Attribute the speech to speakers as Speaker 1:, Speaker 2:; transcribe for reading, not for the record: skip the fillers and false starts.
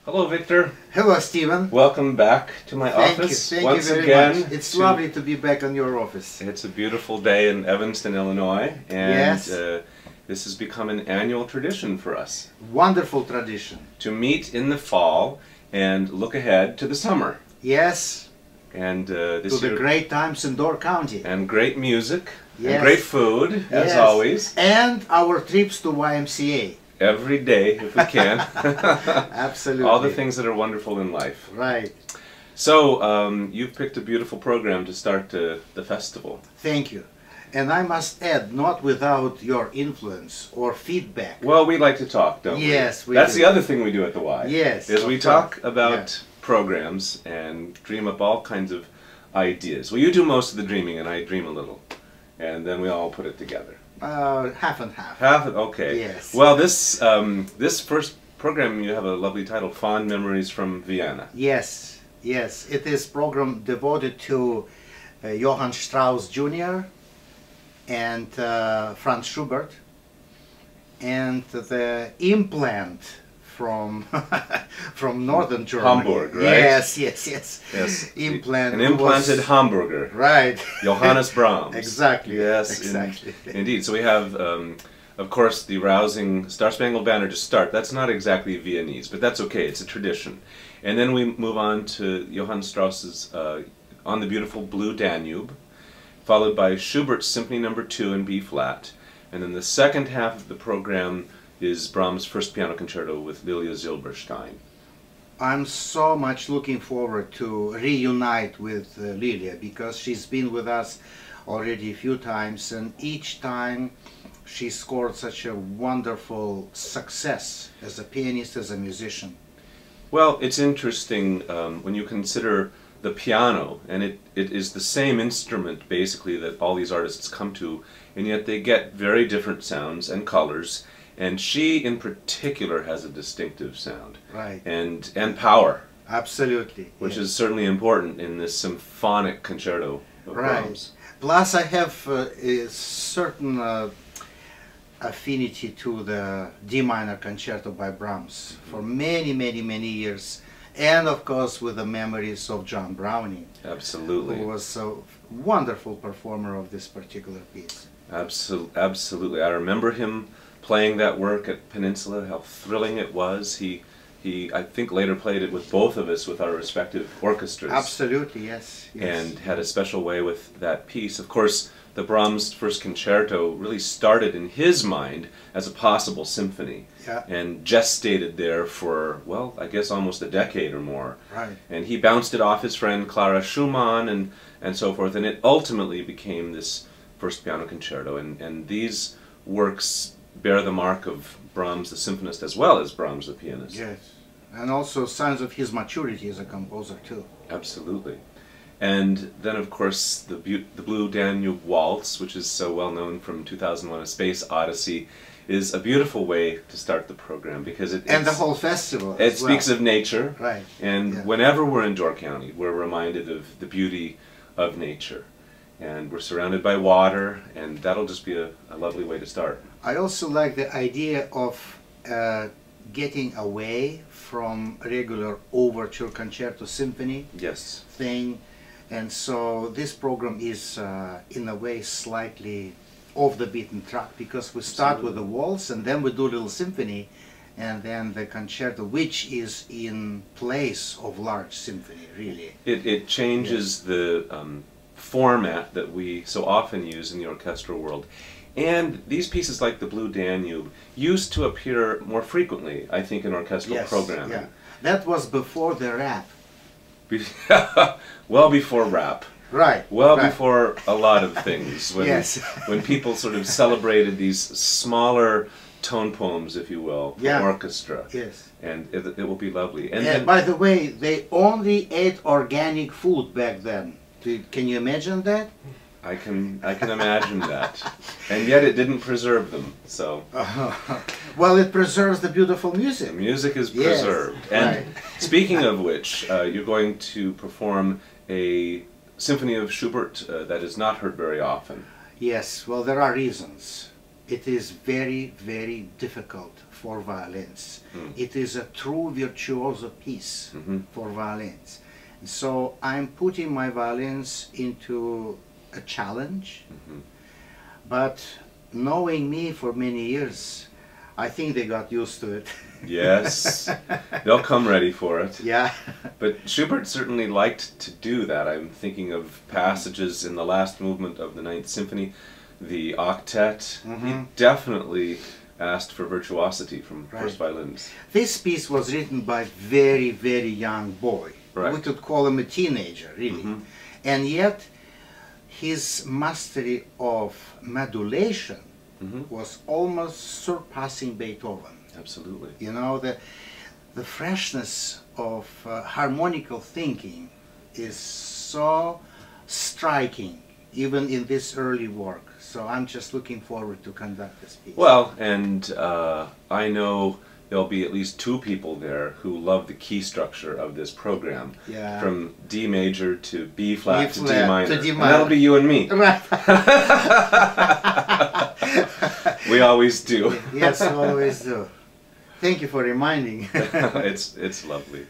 Speaker 1: Hello, Victor.
Speaker 2: Hello, Stephen.
Speaker 1: Welcome back to my office.
Speaker 2: Thank
Speaker 1: once
Speaker 2: you very
Speaker 1: again.
Speaker 2: much. It's lovely to be back in your office.
Speaker 1: It's a beautiful day in Evanston, Illinois, and
Speaker 2: Yes.
Speaker 1: This has become an annual tradition for us.
Speaker 2: Wonderful tradition.
Speaker 1: To meet in the fall and look ahead to the summer.
Speaker 2: Yes.
Speaker 1: And this
Speaker 2: To
Speaker 1: year,
Speaker 2: the great times in Door County.
Speaker 1: and great music,
Speaker 2: Yes.
Speaker 1: and great food, as
Speaker 2: Yes.
Speaker 1: always.
Speaker 2: And our trips to YMCA.
Speaker 1: Every day, if we can.
Speaker 2: Absolutely.
Speaker 1: All the things that are wonderful in life.
Speaker 2: Right.
Speaker 1: So, you've picked a beautiful program to start the festival.
Speaker 2: Thank you. And I must add, not without your influence or feedback.
Speaker 1: Well, we like to talk, don't we?
Speaker 2: Yes, we
Speaker 1: That's
Speaker 2: do.
Speaker 1: the other thing we do at the Y.
Speaker 2: Yes,
Speaker 1: Is we
Speaker 2: of
Speaker 1: talk
Speaker 2: course.
Speaker 1: about programs and dream up all kinds of ideas. Well, you do most of the dreaming and I dream a little. And then we all put it together.
Speaker 2: Half and half.
Speaker 1: Half? Okay.
Speaker 2: Yes.
Speaker 1: Well, this first program, you have a lovely title, Fond Memories from Vienna.
Speaker 2: Yes, yes. It is program devoted to Johann Strauss Jr. and Franz Schubert, and the implant from from northern Germany.
Speaker 1: Hamburg, right?
Speaker 2: Yes, yes, yes.
Speaker 1: Yes.
Speaker 2: Implant.
Speaker 1: An implanted Hamburger.
Speaker 2: Right.
Speaker 1: Johannes Brahms.
Speaker 2: Exactly.
Speaker 1: Yes,
Speaker 2: Exactly.
Speaker 1: Indeed. So we have, of course, the rousing Star Spangled Banner to start. That's not exactly Viennese, but that's okay. It's a tradition. And then we move on to Johann Strauss's On the Beautiful Blue Danube, followed by Schubert's Symphony No. 2 in B flat. And then the second half of the program is Brahms' First Piano Concerto with Lilia Zilberstein.
Speaker 2: I'm so much looking forward to reunite with Lilia, because she's been with us already a few times, and each time she scored such a wonderful success as a pianist, as a musician.
Speaker 1: Well, it's interesting when you consider the piano, and it is the same instrument basically that all these artists come to, and yet they get very different sounds and colors, and she in particular has a distinctive sound.
Speaker 2: Right.
Speaker 1: And power.
Speaker 2: Absolutely.
Speaker 1: Which
Speaker 2: yes.
Speaker 1: is certainly important in this symphonic concerto of
Speaker 2: Right.
Speaker 1: Brahms.
Speaker 2: Plus I have a certain affinity to the D minor concerto by Brahms for many years, and of course with the memories of John Browning,
Speaker 1: Absolutely.
Speaker 2: who was a wonderful performer of this particular piece.
Speaker 1: Absolutely. I remember him playing that work at Peninsula, how thrilling it was. He I think later played it with both of us with our respective orchestras.
Speaker 2: Absolutely, yes. Yes.
Speaker 1: And had a special way with that piece. Of course, the Brahms First Concerto really started in his mind as a possible symphony,
Speaker 2: Yeah.
Speaker 1: and gestated there for, well, I guess almost a decade or more.
Speaker 2: Right.
Speaker 1: And he bounced it off his friend Clara Schumann and so forth, and it ultimately became this First Piano Concerto. And these works bear the mark of Brahms the symphonist as well as Brahms the pianist.
Speaker 2: Yes. And also signs of his maturity as a composer too.
Speaker 1: Absolutely. And then, of course, the Blue Danube Waltz, which is so well known from 2001: A Space Odyssey, is a beautiful way to start the program, because
Speaker 2: And the whole festival
Speaker 1: it
Speaker 2: as
Speaker 1: speaks
Speaker 2: well.
Speaker 1: of nature.
Speaker 2: Right.
Speaker 1: And
Speaker 2: Yeah.
Speaker 1: whenever we're in Door County, we're reminded of the beauty of nature. And we're surrounded by water, and that'll just be a lovely way to start.
Speaker 2: I also like the idea of getting away from regular overture concerto symphony
Speaker 1: Yes.
Speaker 2: thing, and so this program is in a way slightly off the beaten track, because we start with the waltz and then we do a little symphony, and then the concerto, which is in place of large symphony, really.
Speaker 1: It changes the format that we so often use in the orchestral world. And these pieces like the Blue Danube used to appear more frequently, I think, in orchestral programming.
Speaker 2: Yeah. That was before the rap.
Speaker 1: Well before rap.
Speaker 2: Right.
Speaker 1: Well
Speaker 2: right.
Speaker 1: before a lot of things. When,
Speaker 2: Yes.
Speaker 1: when people sort of celebrated these smaller tone poems, if you will, for
Speaker 2: Yeah.
Speaker 1: orchestra.
Speaker 2: Yes.
Speaker 1: And it will be lovely.
Speaker 2: And by the way, they only ate organic food back then. Can you imagine that?
Speaker 1: I can imagine that. And yet it didn't preserve them, so.
Speaker 2: Well, it preserves the beautiful music.
Speaker 1: The music is
Speaker 2: Yes,
Speaker 1: preserved. And
Speaker 2: right.
Speaker 1: speaking of which, you're going to perform a symphony of Schubert that is not heard very often.
Speaker 2: Yes, well, there are reasons. it is very, very difficult for violins. It is a true virtuoso piece for violins. So I'm putting my violins into a challenge, but knowing me for many years, I think they got used to it.
Speaker 1: Yes, they'll come ready for it.
Speaker 2: Yeah.
Speaker 1: But Schubert certainly liked to do that. I'm thinking of passages in the last movement of the Ninth Symphony, the octet. He definitely asked for virtuosity from first violins.
Speaker 2: This piece was written by a very, very young boy.
Speaker 1: Right.
Speaker 2: We could call him a teenager, really. And yet, his mastery of modulation was almost surpassing Beethoven.
Speaker 1: Absolutely.
Speaker 2: You know, the freshness of harmonical thinking is so striking, even in this early work. So I'm just looking forward to conduct this piece.
Speaker 1: Well, and I know there'll be at least 2 people there who love the key structure of this program.
Speaker 2: Yeah.
Speaker 1: From D major to B flat to D minor.
Speaker 2: To D
Speaker 1: And
Speaker 2: minor.
Speaker 1: that'll be you and me.
Speaker 2: Right.
Speaker 1: We always do.
Speaker 2: Yes, always do. Thank you for reminding.
Speaker 1: It's lovely.